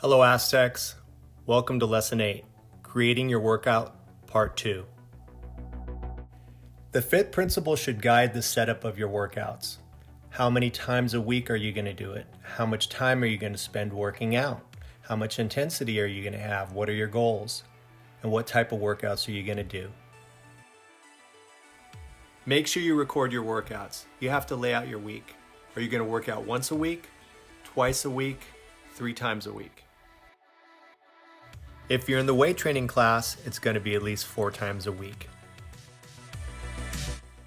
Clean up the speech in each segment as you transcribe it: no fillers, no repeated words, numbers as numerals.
Hello Aztecs, welcome to Lesson 8, Creating Your Workout, Part 2. The fifth principle should guide the setup of your workouts. How many times a week are you going to do it? How much time are you going to spend working out? How much intensity are you going to have? What are your goals? And what type of workouts are you going to do? Make sure you record your workouts. You have to lay out your week. Are you going to work out once a week, twice a week, 3 times a week? If you're in the weight training class, it's going to be at least 4 times a week.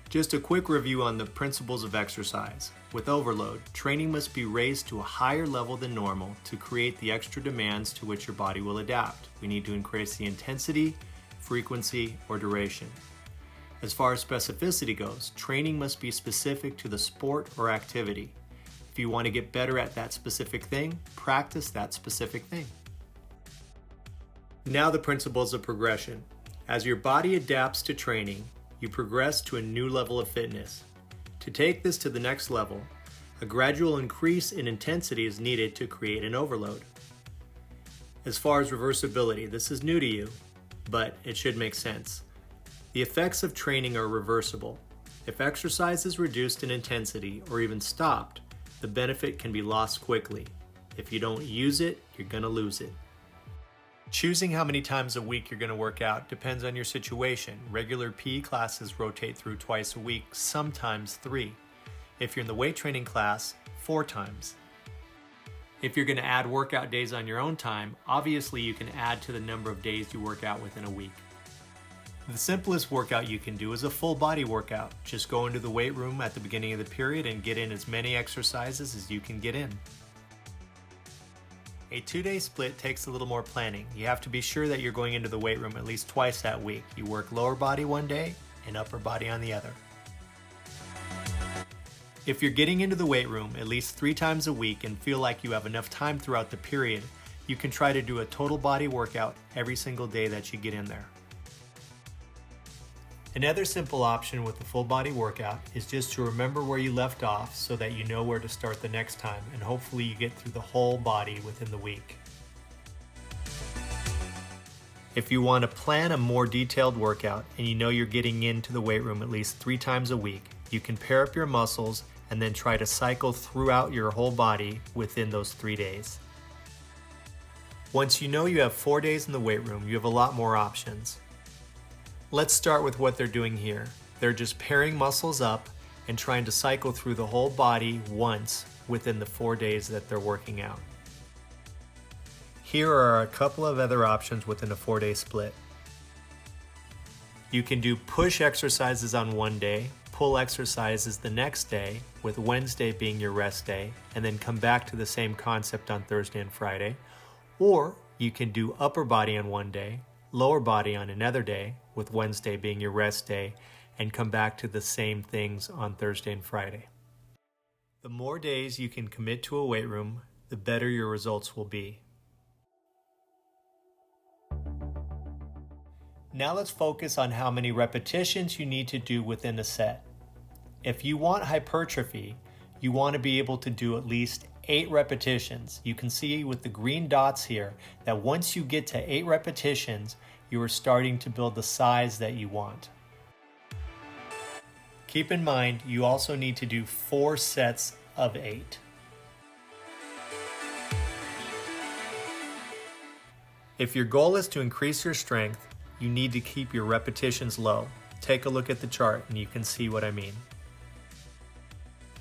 Just a quick review on the principles of exercise. With overload, training must be raised to a higher level than normal to create the extra demands to which your body will adapt. We need to increase the intensity, frequency, or duration. As far as specificity goes, training must be specific to the sport or activity. If you want to get better at that specific thing, practice that specific thing. Now the principles of progression. As your body adapts to training, you progress to a new level of fitness. To take this to the next level, a gradual increase in intensity is needed to create an overload. As far as reversibility, this is new to you, but it should make sense. The effects of training are reversible. If exercise is reduced in intensity or even stopped, the benefit can be lost quickly. If you don't use it, you're going to lose it. Choosing how many times a week you're going to work out depends on your situation. Regular PE classes rotate through twice a week, sometimes 3. If you're in the weight training class, 4 times. If you're going to add workout days on your own time, obviously you can add to the number of days you work out within a week. The simplest workout you can do is a full body workout. Just go into the weight room at the beginning of the period and get in as many exercises as you can get in. A 2-day split takes a little more planning. You have to be sure that you're going into the weight room at least twice that week. You work lower body one day and upper body on the other. If you're getting into the weight room at least 3 times a week and feel like you have enough time throughout the period, you can try to do a total body workout every single day that you get in there. Another simple option with the full body workout is just to remember where you left off so that you know where to start the next time, and hopefully you get through the whole body within the week. If you want to plan a more detailed workout and you know you're getting into the weight room at least 3 times a week, you can pair up your muscles and then try to cycle throughout your whole body within those 3 days. Once you know you have 4 days in the weight room, you have a lot more options. Let's start with what they're doing here. They're just pairing muscles up and trying to cycle through the whole body once within the 4 days that they're working out. Here are a couple of other options within a 4-day split. You can do push exercises on one day, pull exercises the next day, with Wednesday being your rest day, and then come back to the same concept on Thursday and Friday. Or you can do upper body on one day, lower body on another day, with Wednesday being your rest day, and come back to the same things on Thursday and Friday. The more days you can commit to a weight room, the better your results will be. Now let's focus on how many repetitions you need to do within a set. If you want hypertrophy, you want to be able to do at least 8 repetitions. You can see with the green dots here that once you get to 8 repetitions, you are starting to build the size that you want. Keep in mind, you also need to do 4 sets of 8. If your goal is to increase your strength, you need to keep your repetitions low. Take a look at the chart and you can see what I mean.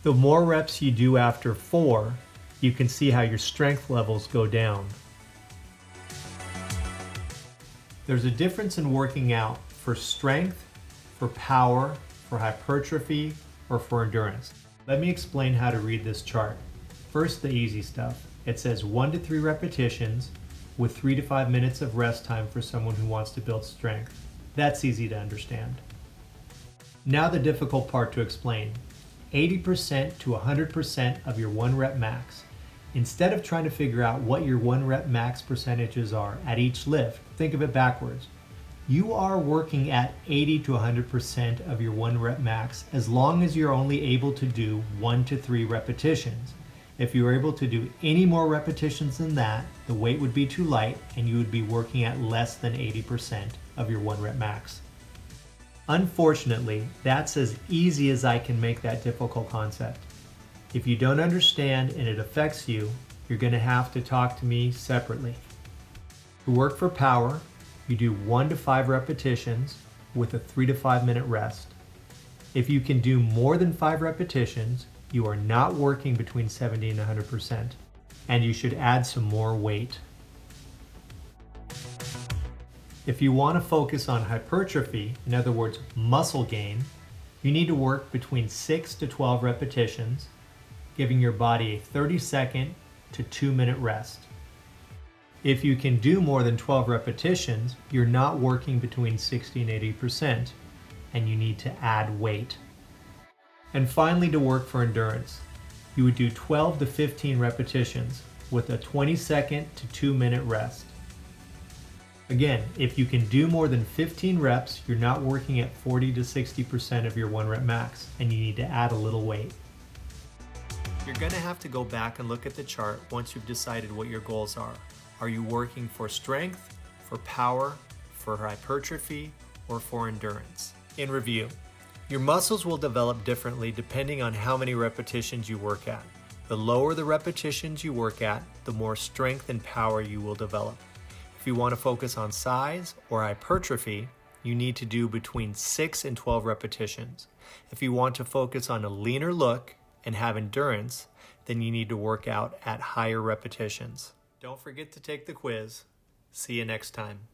The more reps you do after 4, you can see how your strength levels go down. There's a difference in working out for strength, for power, for hypertrophy, or for endurance. Let me explain how to read this chart. First, the easy stuff. It says 1 to 3 repetitions with 3 to 5 minutes of rest time for someone who wants to build strength. That's easy to understand. Now the difficult part to explain. 80% to 100% of your 1 rep max. Instead of trying to figure out what your 1 rep max percentages are at each lift, think of it backwards. You are working at 80 to 100% of your 1 rep max as long as you're only able to do 1 to 3 repetitions. If you were able to do any more repetitions than that, the weight would be too light and you would be working at less than 80% of your 1 rep max. Unfortunately, that's as easy as I can make that difficult concept. If you don't understand and it affects you, you're going to have to talk to me separately. To work for power, you do 1 to 5 repetitions with a 3 to 5 minute rest. If you can do more than 5 repetitions, you are not working between 70 and 100%, and you should add some more weight. If you want to focus on hypertrophy, in other words, muscle gain, you need to work between 6 to 12 repetitions, giving your body a 30-second to 2-minute rest. If you can do more than 12 repetitions, you're not working between 60 and 80%, and you need to add weight. And finally, to work for endurance, you would do 12 to 15 repetitions with a 20-second to 2-minute rest. Again, if you can do more than 15 reps, you're not working at 40 to 60% of your 1 rep max, and you need to add a little weight. You're going to have to go back and look at the chart once you've decided what your goals are. Are you working for strength, for power, for hypertrophy, or for endurance? In review, your muscles will develop differently depending on how many repetitions you work at. The lower the repetitions you work at, the more strength and power you will develop. If you want to focus on size or hypertrophy, you need to do between 6 and 12 repetitions. If you want to focus on a leaner look and have endurance, then you need to work out at higher repetitions. Don't forget to take the quiz. See you next time.